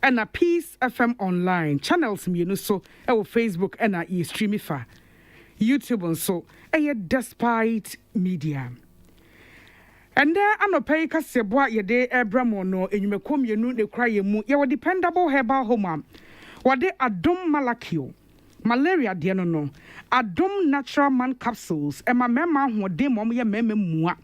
and a Peace FM online channels mmienu so ewo Facebook and a stream fa YouTube and so despite media. And there anopay kaseboa yede ebramo no enyumeko mmienu ne kra yemu ye dependable herbal home wade adom malakio malaria de no adom natural man capsules ema mema hoden mom ye mema mua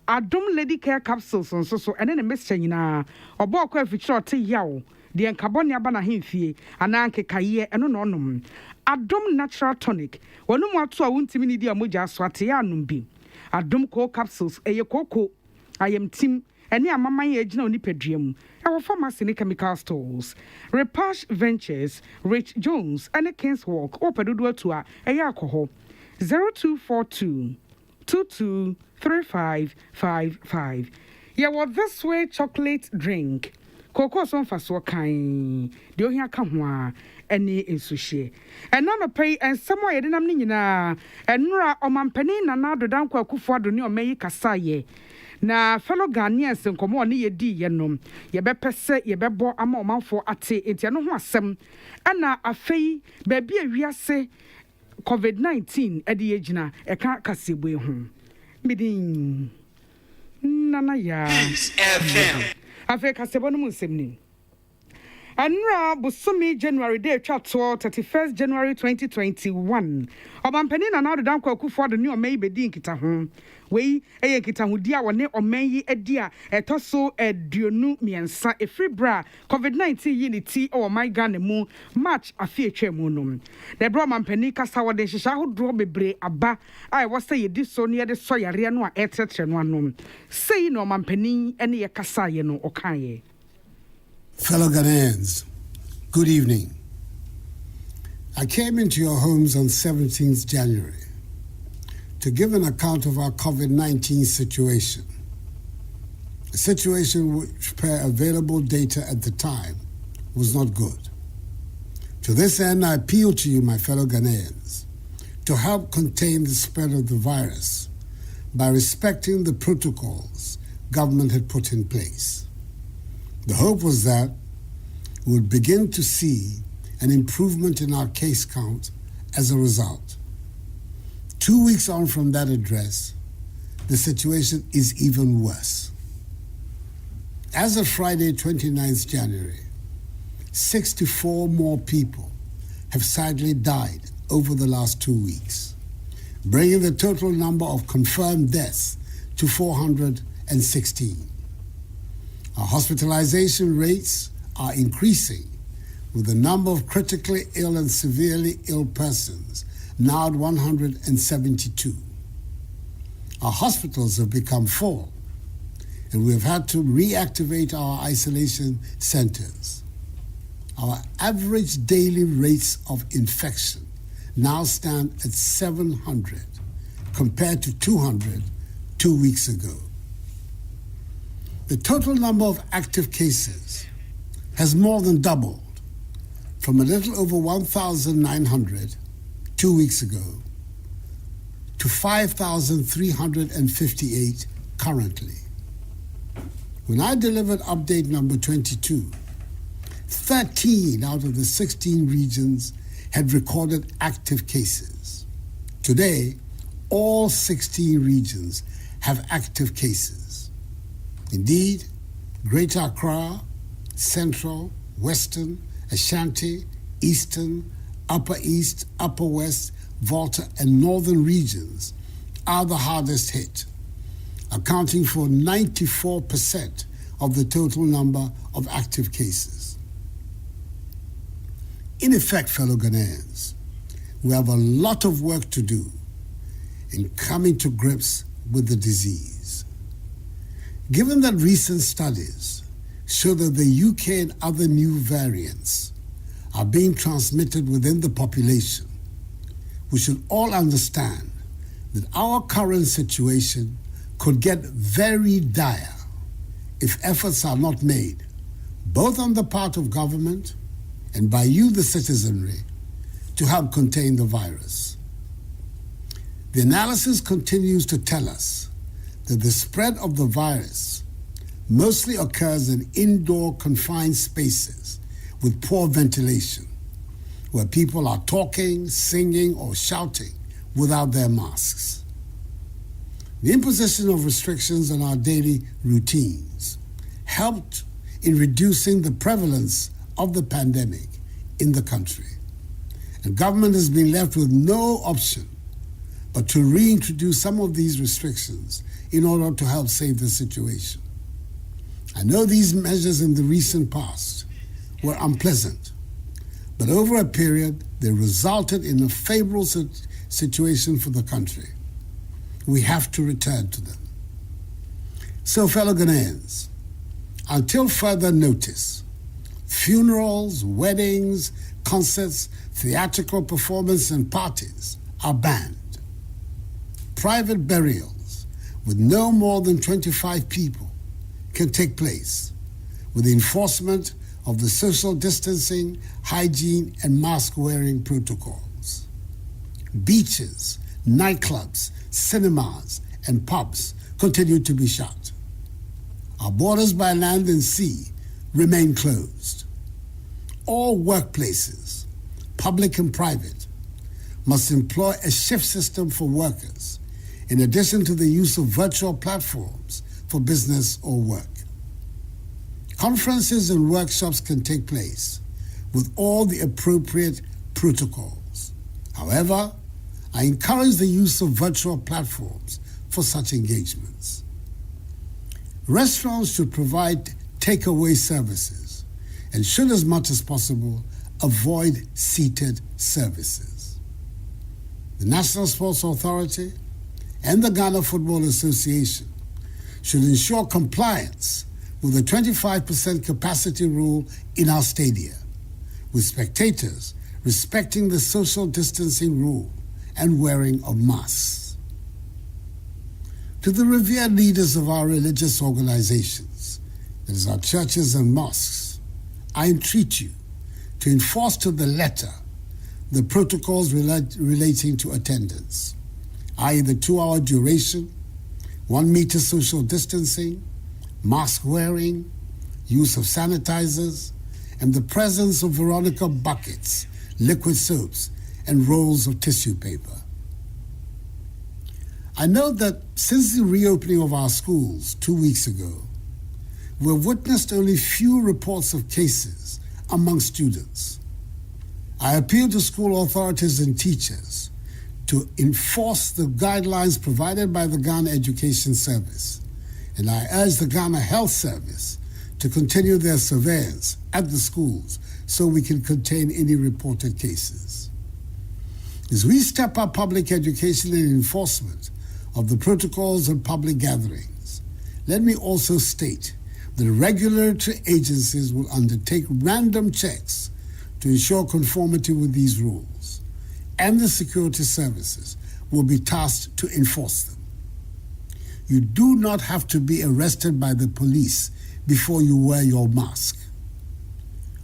adom lady care capsules so ene ne mesya nyina obo akwa afikyire ote yawo de enkabone aba na hemfie ananke kaye eno no onom adom natural tonic wonum ato a wontimi ni di amogya so ate ya anum bi adom co capsules eye koko ayem tim ene amaman ye gina onipaduam our pharmacy and chemical stores Repash Ventures Rich Jones and Kings Walk opedodo to a alcohol 0242 223555. Yeah, what this way chocolate drink. Cocoa son for so kind. Do you come any in sushi? And none pay and somewhere I didn't mean and Nura or Mampeni and now the down Kufu do near May Kasaye. Na fellow Ghanaians and come on ye di yenom. Ye be pese ye be bo ama for ate enti no ho asem. Ana afei baby a say COVID-19 edi agina eka kasebwe ho. Midin nana ya. Afei kasebo no musemni. Anra busumi January day chatwa 31st January 2021. Obampani na now the down Kufu do new may be din kita ho. We eye kita hudi a wone omanyi edi a etoso eduonu miensa efri bra COVID-19 unity o my Ghana mu March afie twemu no the bro mampani kasa wode hihya hodro bebre aba ai wo say yedi so ne yede so yare no a etetre no anom sei no mampani ene ye kasa ye no okaye. Fellow Ghanaians, good evening. I came into your homes on 17th January to give an account of our COVID-19 situation, a situation which, per available data at the time, was not good. To this end, I appeal to you, my fellow Ghanaians, to help contain the spread of the virus by respecting the protocols government had put in place. The hope was that we would begin to see an improvement in our case count as a result. 2 weeks on from that address, the situation is even worse. As of Friday, 29th January, 64 more people have sadly died over the last 2 weeks, bringing the total number of confirmed deaths to 416. Our hospitalization rates are increasing, with the number of critically ill and severely ill persons now at 172. Our hospitals have become full, and we have had to reactivate our isolation centers. Our average daily rates of infection now stand at 700, compared to 200 2 weeks ago. The total number of active cases has more than doubled from a little over 1,900 2 weeks ago to 5,358 currently. When I delivered update number 22, 13 out of the 16 regions had recorded active cases. Today, all 16 regions have active cases. Indeed, Greater Accra, Central, Western, Ashanti, Eastern, Upper East, Upper West, Volta, and Northern regions are the hardest hit, accounting for 94% of the total number of active cases. In effect, fellow Ghanaians, we have a lot of work to do in coming to grips with the disease. Given that recent studies show that the UK and other new variants are being transmitted within the population, we should all understand that our current situation could get very dire if efforts are not made, both on the part of government and by you, the citizenry, to help contain the virus. The analysis continues to tell us that the spread of the virus mostly occurs in indoor confined spaces with poor ventilation, where people are talking, singing, or shouting without their masks. The imposition of restrictions on our daily routines helped in reducing the prevalence of the pandemic in the country. And government has been left with no option but to reintroduce some of these restrictions in order to help save the situation. I know these measures in the recent past were unpleasant, but over a period, they resulted in a favorable situation for the country. We have to return to them. So, fellow Ghanaians, until further notice, funerals, weddings, concerts, theatrical performances, and parties are banned. Private burials with no more than 25 people can take place with the enforcement of the social distancing, hygiene, and mask-wearing protocols. Beaches, nightclubs, cinemas, and pubs continue to be shut. Our borders by land and sea remain closed. All workplaces, public and private, must employ a shift system for workers, in addition to the use of virtual platforms for business or work. Conferences and workshops can take place with all the appropriate protocols. However, I encourage the use of virtual platforms for such engagements. Restaurants should provide takeaway services and should, as much as possible, avoid seated services. The National Sports Authority and the Ghana Football Association should ensure compliance with the 25% capacity rule in our stadia, with spectators respecting the social distancing rule and wearing of masks. To the revered leaders of our religious organizations, that is our churches and mosques, I entreat you to enforce to the letter the protocols relating to attendance, i.e. the 2-hour duration, 1 meter social distancing, mask wearing, use of sanitizers, and the presence of Veronica buckets, liquid soaps, and rolls of tissue paper. I note that since the reopening of our schools 2 weeks ago, we've witnessed only few reports of cases among students. I appeal to school authorities and teachers to enforce the guidelines provided by the Ghana Education Service, and I urge the Ghana Health Service to continue their surveillance at the schools so we can contain any reported cases. As we step up public education and enforcement of the protocols of public gatherings, let me also state that regulatory agencies will undertake random checks to ensure conformity with these rules, and the security services will be tasked to enforce them. You do not have to be arrested by the police before you wear your mask.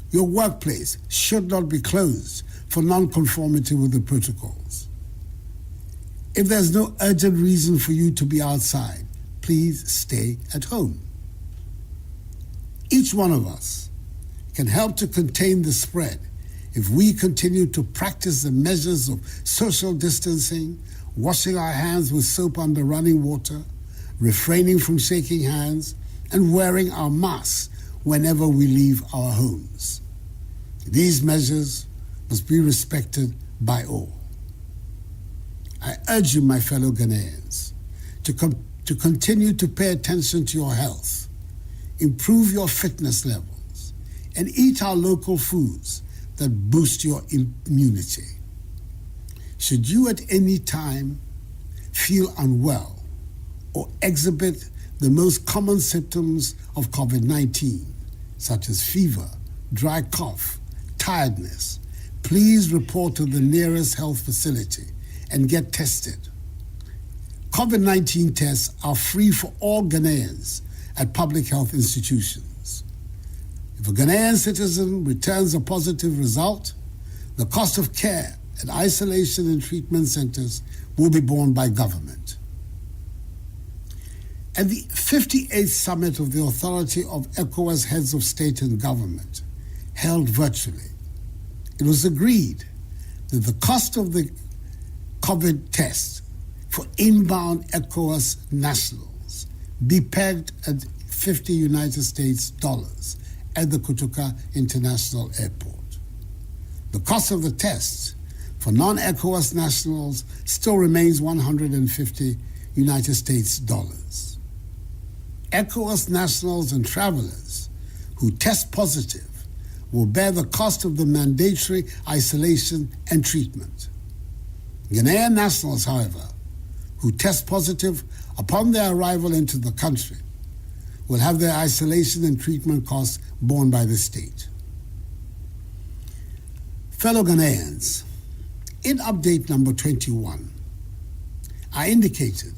Your workplace should not be closed for non-conformity with the protocols. If there's no urgent reason for you to be outside, please stay at home. Each one of us can help to contain the spread if we continue to practice the measures of social distancing, washing our hands with soap under running water, refraining from shaking hands, and wearing our masks whenever we leave our homes. These measures must be respected by all. I urge you, my fellow Ghanaians, to continue to pay attention to your health, improve your fitness levels, and eat our local foods that boost your immunity. Should you at any time feel unwell or exhibit the most common symptoms of COVID-19, such as fever, dry cough, tiredness, please report to the nearest health facility and get tested. COVID-19 tests are free for all Ghanaians at public health institutions. If a Ghanaian citizen returns a positive result, the cost of care at isolation and treatment centers will be borne by government. At the 58th Summit of the Authority of ECOWAS Heads of State and Government, held virtually, it was agreed that the cost of the COVID test for inbound ECOWAS nationals be pegged at 50 United States dollars at the Kotoka International Airport. The cost of the tests for non-ECOWAS nationals still remains 150 United States dollars. ECOWAS nationals and travelers who test positive will bear the cost of the mandatory isolation and treatment. Ghanaian nationals, however, who test positive upon their arrival into the country will have their isolation and treatment costs borne by the state. Fellow Ghanaians, in update number 21, I indicated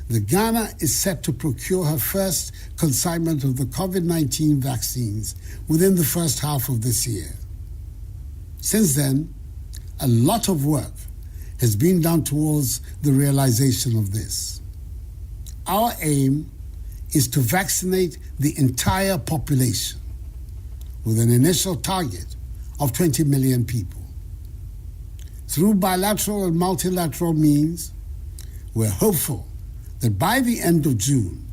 that Ghana is set to procure her first consignment of the COVID-19 vaccines within the first half of this year. Since then, a lot of work has been done towards the realization of this. Our aim is to vaccinate the entire population with an initial target of 20 million people. Through bilateral and multilateral means, we're hopeful that by the end of June,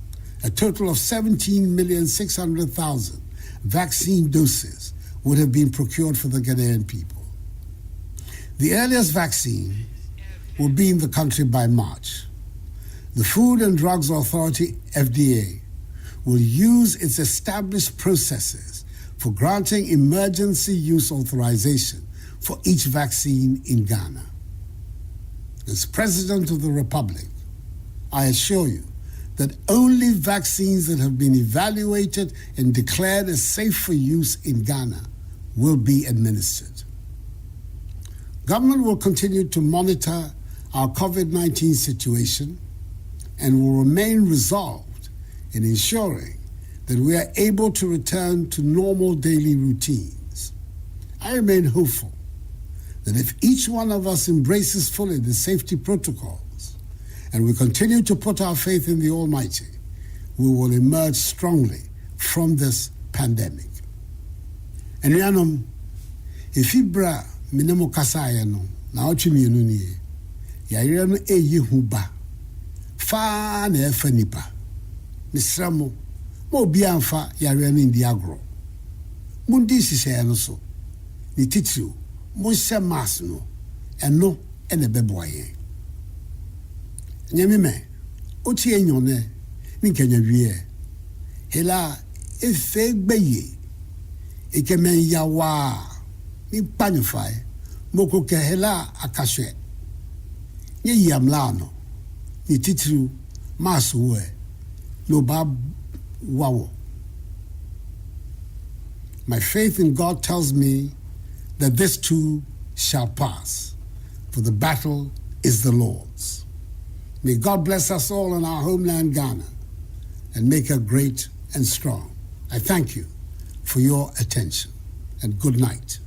a total of 17,600,000 vaccine doses would have been procured for the Ghanaian people. The earliest vaccine will be in the country by March. The Food and Drugs Authority, FDA, will use its established processes for granting emergency use authorization for each vaccine in Ghana. As President of the Republic, I assure you that only vaccines that have been evaluated and declared as safe for use in Ghana will be administered. Government will continue to monitor our COVID-19 situation and will remain resolved in ensuring that we are able to return to normal daily routines. I remain hopeful that if each one of us embraces fully the safety protocols and we continue to put our faith in the Almighty, we will emerge strongly from this pandemic. And Rianom, if Ibra minemo kasaya no, na ochi mienu niye, yayire no eyi huba, fa na efa nipa, misramo, mo bianfa yayire no indi agro. Mundi sise no so, ni titio, mo se mas no, eno ene beboye. Nyamime, oti enyone, ni kenya wie, hela efe gbeye, ikemen yawa, ni panify, moko ke hela akashwe. Nye yamlano, ni titru masuwe, no bab wawo. My faith in God tells me that this too shall pass, for the battle is the Lord's. May God bless us all in our homeland, Ghana, and make her great and strong. I thank you for your attention, and good night.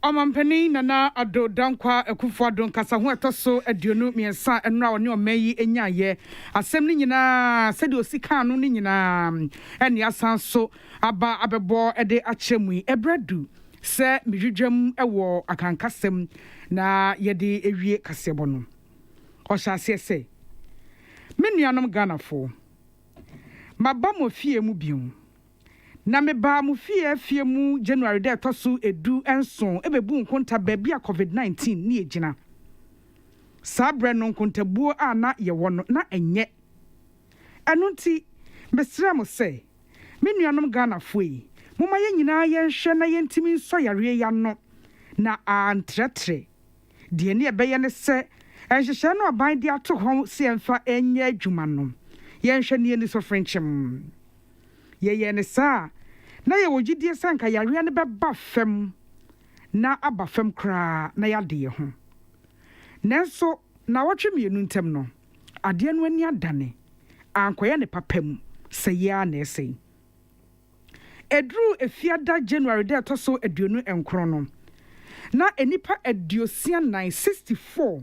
Omampani nana ado dankwa ekufo ado nkasa ho etoso aduonu miensa enra woni omayi enyaye asem ni nyina sede osika no ni nyina ene asanso aba abebo ede achemui ebradu se midwedwam ewo akankasem na yede ewie kasebo no ohyase se menuanom ganafo maba mo fie mu biom na me ba mu fie mu January de tosu edu enson ebebu nkonta baby a COVID-19 ni ejina sabre no nkontabuo a na ye wono na enye eno nti mesra mo se menuanom ganafo yi moma ye nyina ye nhwe na ye ntimi nso yare ya no na antretre de ne ebeye ne se enhwehwe no aban de ato ho se emfa enye adwuma no ye nhwe ne ni so friendship ye ne sa na ye wogidie sanka yare ne beba fam na aba fam kra na yade ye ho nenso na wotwe mienu ntem no ade no ani adane ankoye ne papam se ya na ese edru efiada January de toso aduonu enkro no na enipa adiosia 964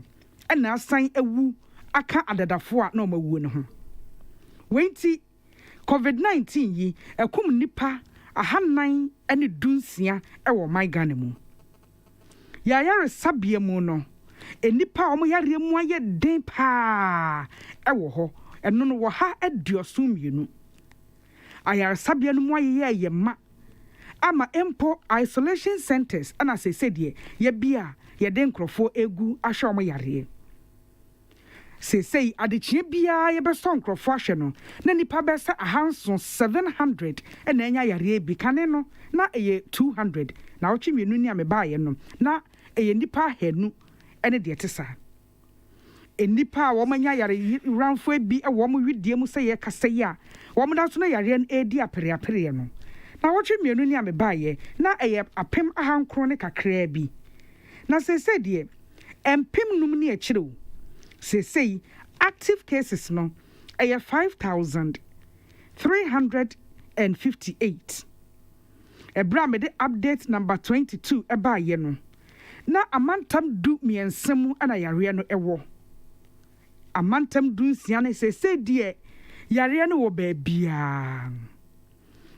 na asan ewu aka adadafo a na omawu ne ho wenti COVID-19 yi ekum nipa ahannan ne dunsia ɛwɔ my Ghana mu yayare sabia mu no enipa a yare mu ayɛ den paa ɛwɔ hɔ ɛno no wɔ ha aduoso mmienu ayare sabia no mu ayɛ ma ama empo isolation centers ana sese de ye bia ye de nkrofo egu ahwe omo yare sese adechie bia ye be so nkrofo ahwe no na nipa be sa ahanso 700 na enya yare bi kane no na eye 200 na otwemienu ni ameba ye no na eye nipa hanu ene de tesa enipa wo manya yare ranfo bi wo mo widie mu se ye kasa ya wo mo da so na yare en edi apere no na otwemienu ni ameba ye na eye apem ahankro ne kakra bi na sese de empem num ni akire say active cases no aya 5,358 ebra me de update number 22 eba ye no na amantam du miensemu ana yare no ewo amantam du nsia ne say de yare no wo ba bia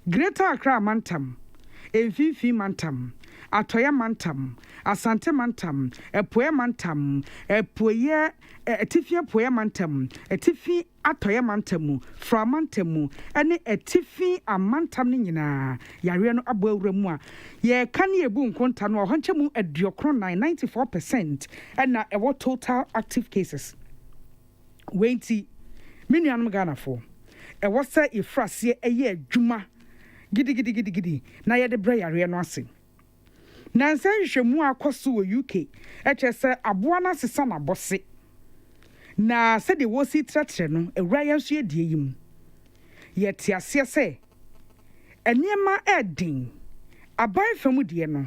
Greater Accra mantam Emfifi mantam Atoya mantam Asante mantam Epoye mantam Epoye Etifi Epoye mantam Etifi Atoya mantamu Fra mantamu Ene etifi amantam ni nyina yare no abo awura mu a ye kan ye bu nkonta no ohonche mu aduokro 94% ena ewo total active cases wenti minuanum Ghana fo ewo se ifrase eye adwuma gidi na ye de bra yare no ase na nsan hwemu akoso wo UK eche aboa na sesa na bose na se de wo si tratre no ewura yanso ye die yim ye ti ase se eniema edin aban famu die no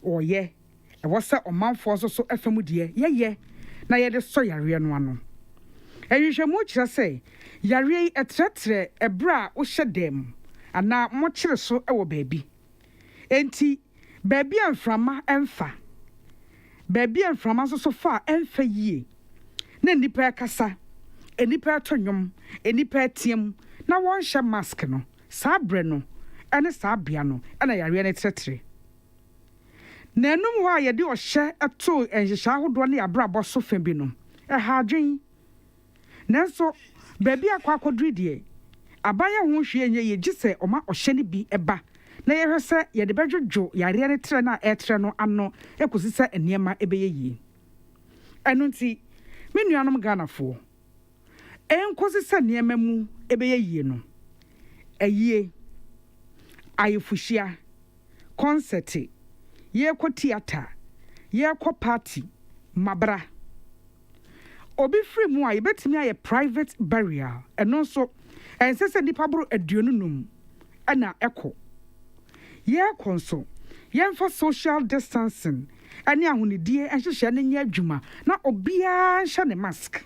oye ewo se omanfo so famu die ye na ye de so yare no ano ehwehwemu kire se yare etratre ebra wo hyedem ana mo kire so ewo baabi enti baabi amframa emfa baabi amframa so fa emfa yie na nipa kasa enipa tonyom enipa tiem na won hye mask no sabre no ene sabia no ena yare ne tretre na enum ho a ye de ohye eto enhyehya hodo ne abrabọ so fa bi no ha adwen nanso baabi akwakodri de abaya ho hwe enye ye gise oma ohye ne bi eba na ye hwese ye de bedwodwo yare ne tre na etre no ano ekosisa eniema ebeye yi eno nti menuanom Ghana fo enkosisa niema mu ebeye yi no ayie ayefuhia concert ye ko theater ye ko party mabra obi free mu a yebetimi aye private burial eno so ensese nipa bro aduonunum ana eko ye konso yemfa social distancing ani ahunidie enhyehyɛ ne nya adwuma na obia nhye ne mask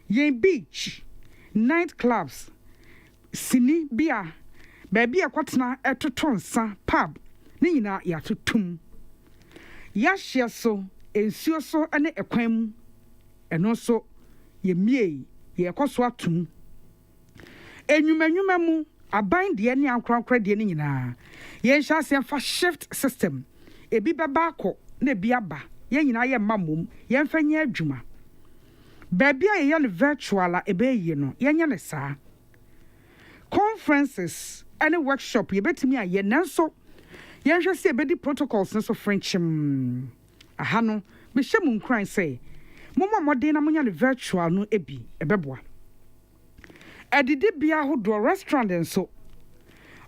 yen beach night clubs sini bia baabi akwatena etotonsa pub ne nyina ya tutum ya hye so ensuo so ne ekwan mu eno so ye mie ye koso atum enwumanwuma mu aban de ne ankrankra de ne nyina ye nhya se fa shift system ebi beba akọ na ebi aba ye nyina ye mamom ye mfanya adwuma baabi a ye no virtual a ebe yi no ye nya ne saa conferences and workshop ye betimi a ye nanso ye nhwe se ebedi protocols no so frenchim aha no me hye mu nkran say momo modern na munya ne virtual no ebi ebeboa adidi bia hodo restaurant enso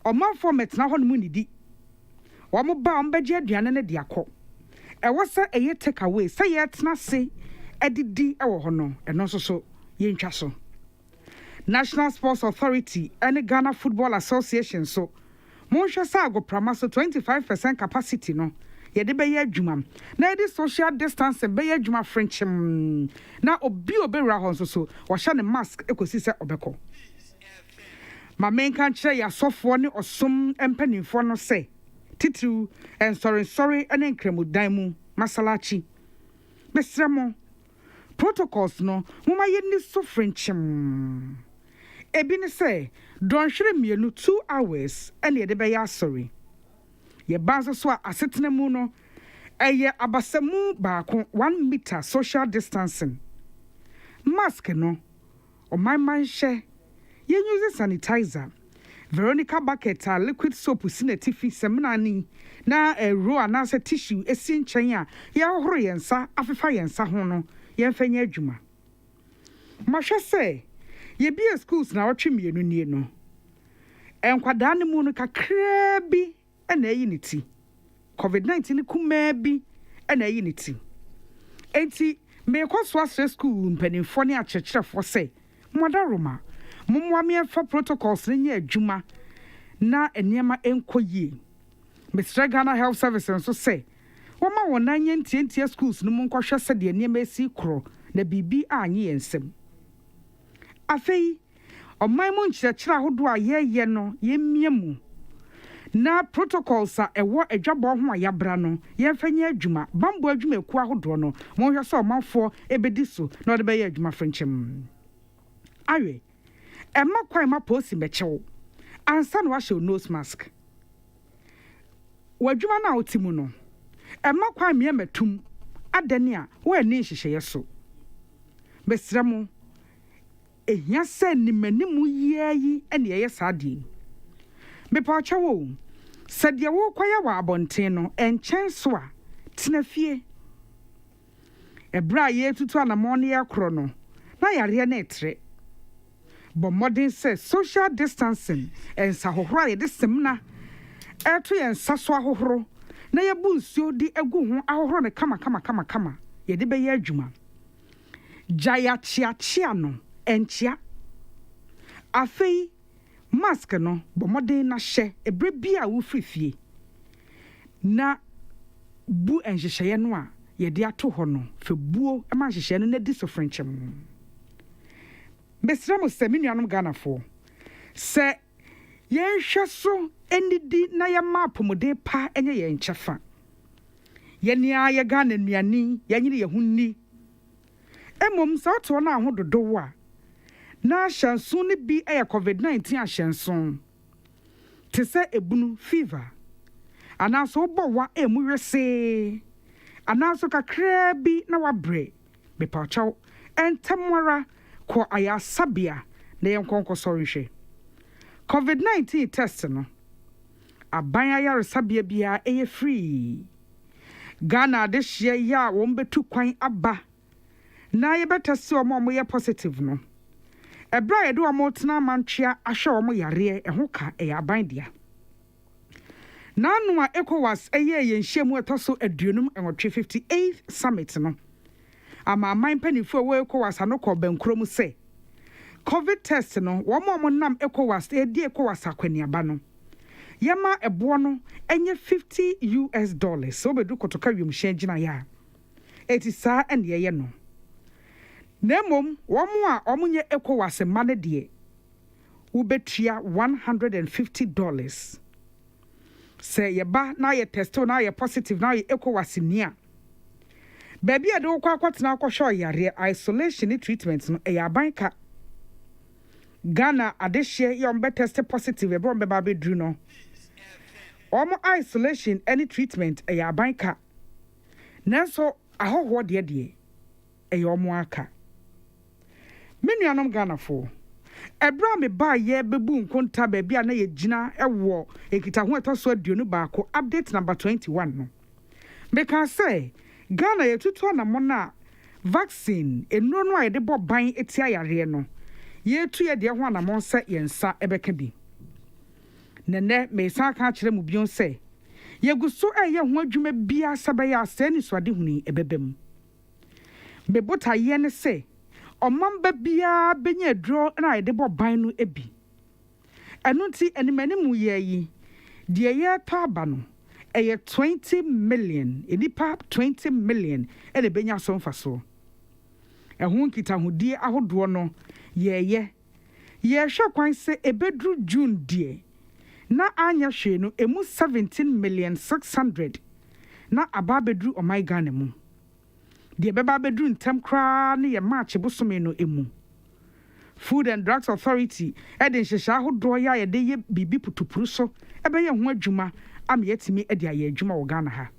omanfo metna ho no mu nidi wamo ba ombeje aduane ne de akọ ewo se eye take away say ye tena se adidi ewo ho no eno so ye ntwa so National Sports Authority and Ghana Football Association so monhwe sa agoprama so 25% capacity no ye de be ye adwuma na ye social distancing be ye adwuma frenchim na obi obewra ho so wo hye ne mask ekosi se obekọ ma menka kire ya sofo ne osom empanimfo no se titru and sorry ene nkremu dan mu masalachi mesremo protocols no muma ye ni so frenchim ebi ne say don hwere mienu 2 hours ene de be ya sorry ye banso so a asetena mu no eye abasamu baako 1 meter social distancing mask no o man hye ye use sanitizer Veronica bucket a liquid soap sinetifi seminani na ro anase tissue esi nchen a ye hohoro yensa afefa yensa ho no ye mfanya adwuma mahwe se ye bi schools na wotwe mienu nie no enkwada ne mu no kakra bi na yi niti covid-19 kuma bi na yi niti enti me kwaso asre school mpanimfo ne akyerkyerefo se modaroma momwa me fa protocols ne adwuma na enema enkoyie Mr. Ghana Health Service nso se woma wona nyentie schools no mu nkɔhwɛ se de enema esi kro na bibi anye yensem afei ɔman mu nkyerɛkyerɛ ahodo a yɛyɛ no yɛmmie mu na protocols a ɛwɔ adwabɔ ho a yɛabra no yɛmfanya adwuma bambo adwuma eku ahodo no monhwɛ sɛ ɔmanfoɔ ebedi so na ɔde bɛyɛ adwuma frenchim awe ɛma kwan ma posi mɛkyɛw ansa na wahyɛ nose mask wadwuma na otimu no ɛma kwan mia matum adani a wo ani hyehyɛ so besra mu ehia sɛ nimanimu yeyi ene yɛ saade mepa kyɛwo sɛdeɛ wo kwaya wɔ abɔnten no ɛnkyɛn so a tena fie ɛbra yɛ tutu anamɔ ne yɛ koro no na yare na etre but modern says social distancing and sahohora yɛde semna ɛto yɛn saso ahohoro na yɛbu nsuo di egu ho ahohoro ne kama yɛde bɛyɛ adwuma jaya chia no enchia afei mask no bomodin na hye ebre bia wo frifie na bu enhyehyɛ no a yɛde ato hɔ no febuo ma nhyehyɛ no na di so frenchim besra mo seminuanom ganafo sɛ yɛnhwɛ so enidi na yɛ map mode pa enye yɛn kyɛfa yɛnia yɛ Ghana nuani yɛnyere yɛ hunni emom sɛ to na ahododo wa na ahyɛnso ne bi ɛyɛ covid-19 ahyɛnso te sɛ ebunu fever anaso bɔwa emu wese anaso kakra bi na wabre bepachaw entamwara ko ayasabia na yenkonkosɔre hwɛ covid-19 test no aban ayaresabia bia ɛyɛ free Ghana de hye ya wɔn betu kwan aba na yɛbɛtɛse ɔmo yɛ positive no ɛbra yɛde ɔmo tena mantwea ahwɛ ɔmo yare ɛho ka ɛyɛ aban dia nanu a ECOWAS ɛyɛ yɛnhyɛmu ɛtɔso aduonum ɛwɔtwe 58th summit no ama aman panifo wɔ ECOWAS anokɔ bankro mu sɛ covid test no wɔn nam ECOWAS ɛdi ECOWAS akwaniaba no yɛma ɛboɔ no ɛnyɛ $50 so bedu kotoka wiemhyɛn gyina ya eti saa ɛne yɛyɛ no Nemom wɔn a ɔmonye ECOWAS ma ne de wo betua $150 sɛ yɛba na yɛ test na yɛ positive na yɛ ECOWAS nia baabi a de wo kwakɔtena akɔhwɛ yare isolation treatment no ɛyɛ abanka Ghana adehye yɛ ɔmbɛ test positive ɛbɛ ɔmbɛ ba bedru no ɔmo isolation any treatment ɛyɛ abanka nanso ahɔhoɔ deɛ ɛyɛ ɔmo aka menuanom Ghanafo ebra me ba ye bebu nkonta baabi a na ye gina ɛwɔ ekita ho ɛtɔso aduonu baako update number 21 no meka say Ghana ye tutu anamo na vaccine enuro no a ye de bɔ ban etia yare no ye tu ye de ho anamo nsa yensa ebeka bi nene me sa ka kyerɛ mu bion say ye guso ɛyɛ ho adwuma bia sabaya asɛni swade huni ebebem bebota ye ne say Omamba bia benye dro na yede bɔ ban no ebi ɛno nti animanimu yeyi de ye taba no ɛyɛ 20 million enipa 20 million ɛde benya so mfaso ɛho nkita hodie ahodoɔ no ye hwɛ kwan se ebedru June die na anya hwe no emu 17,600,000 na aba bedru omai Ghana mu de beba bedru ntem kra ne ye march bosome no emu Food and Drugs Authority ɛde nhyehyɛ ahodoɔ yɛ a yɛde yɛ biribi putupuru so ɛbɛyɛ ho adwuma ama yɛtumi ɛde ayɛ adwuma wɔ Ghana ha.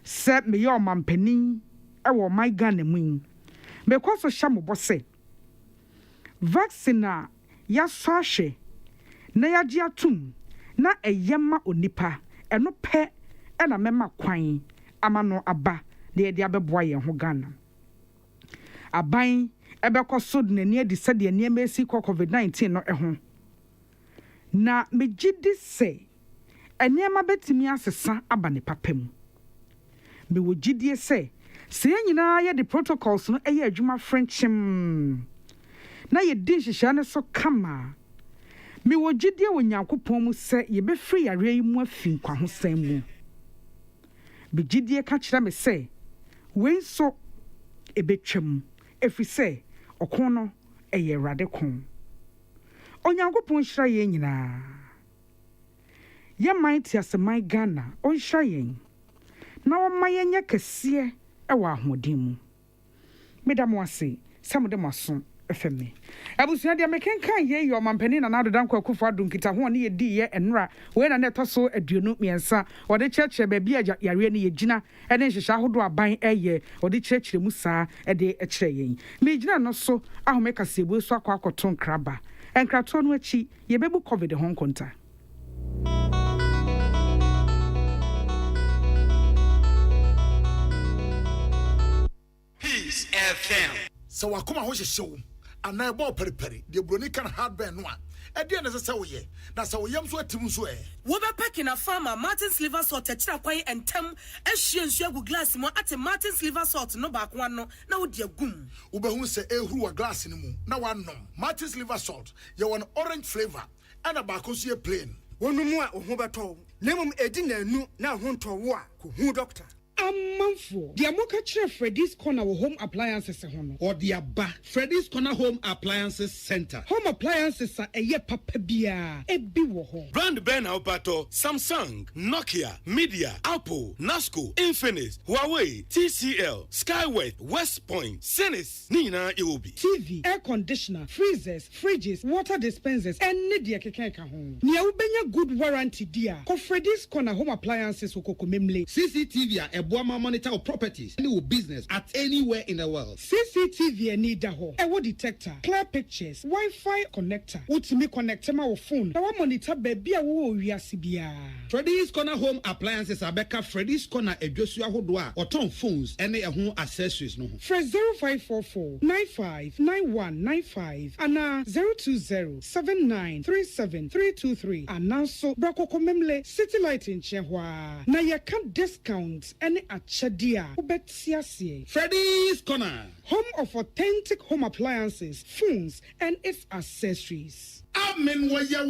Sɛ meyɛ ɔmampanin ɛwɔ ɔman Ghana mu yi, mekɔ so hyɛ mo bɔ sɛ vaccine a yɛasɔ ahwɛ na yɛagye atom na ɛyɛ ma onipa ɛno pɛ ɛna mɛma kwan ama no aba na yɛde abɛboa yɛn ho Ghana. Aban ɛbɛkɔ so de n'ani adi sɛdeɛ nneɛma esi kɔ COVID-19 no ɛho. Na megye di sɛ nneɛma bɛtumi asesa aba ne papa mu. Mewɔ gyidie sɛ yɛn nyinaa yɛde protocols no ɛyɛ adwuma frenchim na yɛdi nhyehyɛ no so kama. Mewɔ gyidie wɔ Nyankopɔn mu sɛ yɛbɛfiri yare yi mu afi nkwahosan mu. Gyidie ka kyerɛ me sɛ wei nso ɛbɛtwam ɛfiri sɛ ɔko no ɛyɛ Awurade ko. Onyankopɔn hyira yɛn nyinaa. Yɛman te aseman Ghana ɔnhyira yɛn na ɔma yɛnyɛ kɛseɛ ɛwɔ ahoɔden mu. Meda mo ase sɛ mode mo aso ɛfɛ me. Abusua deɛ mekenkan yɛ ɔmampanin na Nana Dankwa Akufo Addo nkita ho ne yɛdi yɛ ɛnora wei na ɛtɔ so aduonu mmiɛnsa wɔde kyerɛkyerɛ baabi a yare ne yɛgyina ɛne nhyehyɛ ahodoɔ aban ɛyɛ wɔde kyerɛkyerɛ mu saa ɛde ɛkyerɛ yɛn. Megyina no so ahome kaseɛbu so akɔ akɔto nkraba. Nkratoɔ no akyi yɛbɛbu COVID ho nkonta. Peace FM. So wakoma ho hyehyew ana ebo periperi de broni kan hardware no a ɛdeɛ na sɛ woyɛ na sɛ woyam so atim so wo be packing a farmer Martin's liver salt akira kwan entem ahwie nsu agu glass mu ate Martin's liver salt no ba kwa no na wo de agum wo be hu sɛ ehuru wa glass no mu na wanom Martin's liver salt ye won orange flavor ana ba ko so ye plain wonu mu a ho betɔ nemum edi nanu na ho ntɔ wo a ko hu doctor Amanfo the amoka kyerɛ Freddy's Corner wɔ home appliances ho no or the aba Freddy's Corner Home Appliances Center. Home appliances a ɛyɛ papa bia ebi wɔ hɔ. Brand Ben Alpato, Samsung, Nokia, Media, Apple, Nasco, Infinix, Huawei, TCL, Skyway, West Point, Sinis, Nina Iwobi. TV, air conditioner, freezers, fridges, water dispensers, and media kekeka ho. Nia ubenya good warranty dia. Ko Freddy's Corner Home Appliances woko memle. CCTV Ebuama monitor of properties any business at anywhere in the world. CCTV need da ho. Ewo detector, clear pictures, Wi-Fi connector. Utimi connect ma wo phone. Na wa monitor baby a wo wiase bia. Freddy's Corner Home Appliances abeka Freddy's Corner edwosu ahodo a oton phones ene ho accessories no ho. Fresh 0544 959195 ana 02079373323 ananso brakoko memle City Light in Chehwa. Na ye can discount any achadia ubetiasie. Freddy's Corner, home of authentic home appliances, phones, and its accessories. Amen waya eh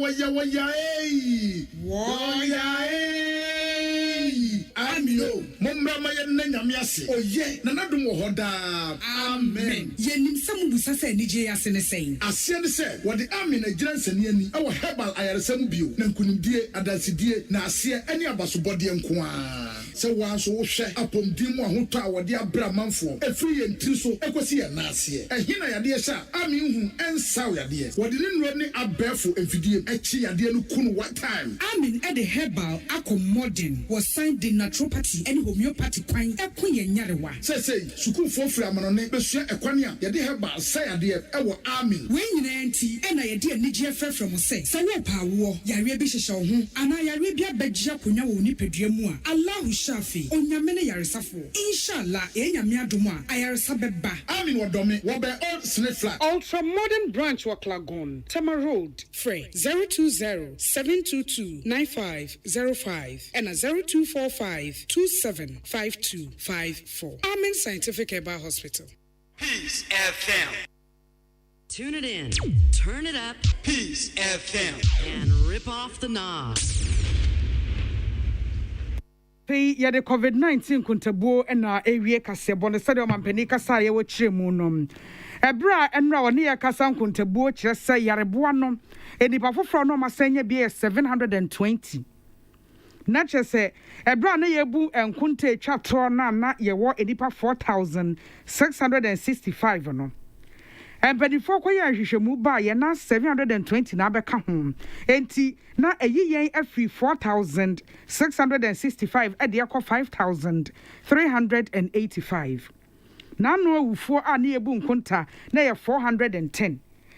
waya eh amio mommra ma ye nyame ase oye na nadum wo hoda amen yenim samu busa se nije ase ne sen ase ne se wode amen agyira nsane ani e wo herbal ayaresam bio na nkunimdie adansidie na ase ani abasobode nko a se wanso wo hwe apomdim ahotɔ a wode abra manfo efiri ye ntiri so ekosi ye na ase ehina yade sha amen hu ensaw yade wode ne nuro ne abɛfo emfidie echi yade no kunu one time amen e the herbal accommoding was signed the naturopathy and homeopathy kwan ekun ye nyarewa say sukufo firi amanone besua ekwane a yade herbal say yade e wo amen we nyina enti e na yade anigye frɛfrɛ mo say sɛ wo pa wo yare bi hyehyɛ wo ho ana yare bi abagye akonya wo nipadua mu a Allah shafi onyame ne yaresafo inshallah enyame adom a ayaresa bɛba amen wodome wo be old snake flag Ultra modern branch wa Klagon Tama Road Frey 020-722-9505 and 0245-275254. Amen Scientific Herbal Hospital. Peace FM. Tune it in, turn it up, Peace FM, and rip off the knob. Pay ya the COVID-19 kuntabuo na ewie kasebo ne sede omampani kasa ye wo kyerɛ mu no. Ebra enra woni ya kasa kuntabuo kyerɛ sɛ yareboa no enipa foforo no masanya bi 720. Na kyerɛ sɛ ebra na yebu enkunta etwato na ye wo enipa 4665 no. and before koya hwehwemu ba ye na 720 na beka ho enti na eyi yen afri 4665 e de ekọ 5385 na no awufo a na ebu nkonta na ye 410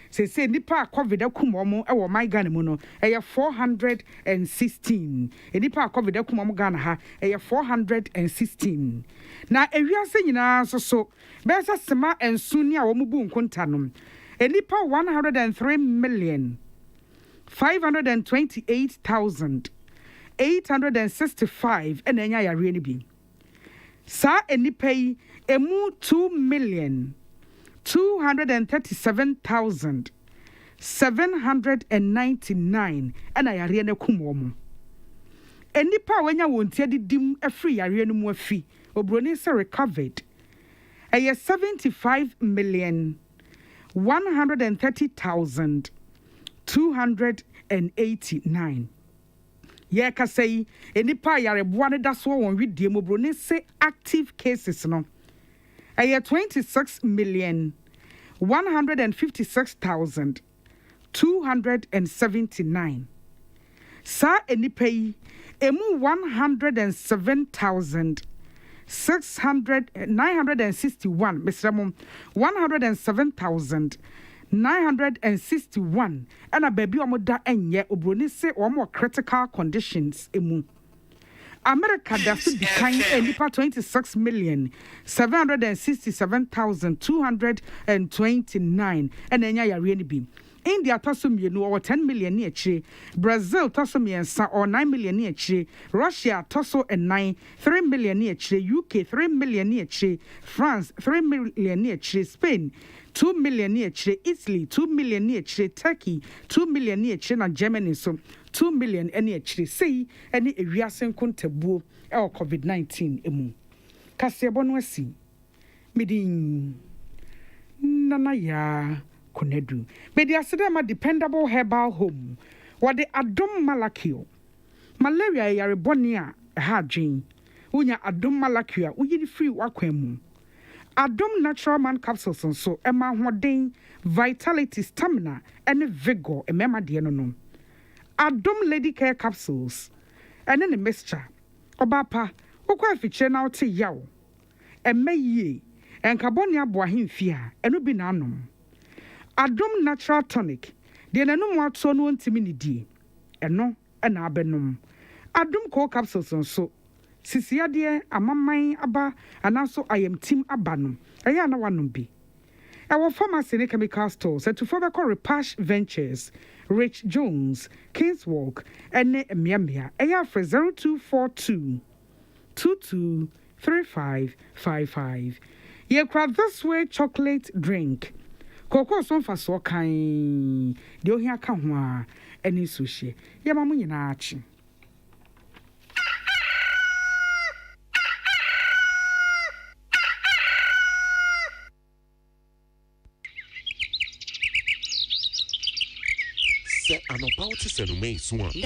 se nipa covid akumomo e wo my Ghana mu no e ye 416 nipa covid akumomo Ghana ha e ye 416 na ewiase nyina so besa sema ensu ni a wo mu bu nkonta no nipa 103,528,865 ena nya yare ni bi sa enipa yi emu 2,237,799 ena yare na kumomo enipa wanya wontia didim afri yare no mu afi obroni se recovered 75,130,289 ye ka say enipa yareboa ne da so won widie mobroni se active cases no 26,156,279 sa enipa yi emu 107,961 Mr. 107,961 and baby omoda enye obroni se omo critical conditions emu America does be kind enipa 26,767,229 and enya yare ni bi India tosomienu or 10 million ni echi Brazil tosomiensa or 9 million ni echi Russia toso and 9 3 million ni echi UK 3 million ni echi France 3 million ni echi Spain 2 million ni echi Italy 2 million ni echi Turkey 2 million ni echi na Germany so 2 million any echi sei any ewiase nkontabuo e COVID-19 emu kasebo no asi midin nana ya Konedu. Mediasidema dependable herbal home. What the Adom Malakio. Malaria yarebonia hadjin. Unya Adom Malakia, uyi free wakwemu. Adom natural man capsules and so Emma Hodin, vitality, stamina, and vigor, and Memma Dianono. Adom lady care capsules. And then a mixture. Obapa, ukwa fiche na oti yaw. And may ye, and carbonia boahin fia, and ubinanum. Adom natural tonic. De nanum wat so no ntimi ni di. Eno na abenum. Adom co capsules so. Sisia de amamman aba anaso ayem team abanum. Eya na wanum bi. Our pharmacy and chemical stores to further Repash Ventures, Rich Jones, Kingswalk, and Miamia. Eya for 0242 223555. Ye crowd this way chocolate drink. Koko son fa so kan de ohia ka ho a eni suhie ye mamu nyina achi se anopa o ti se no mei so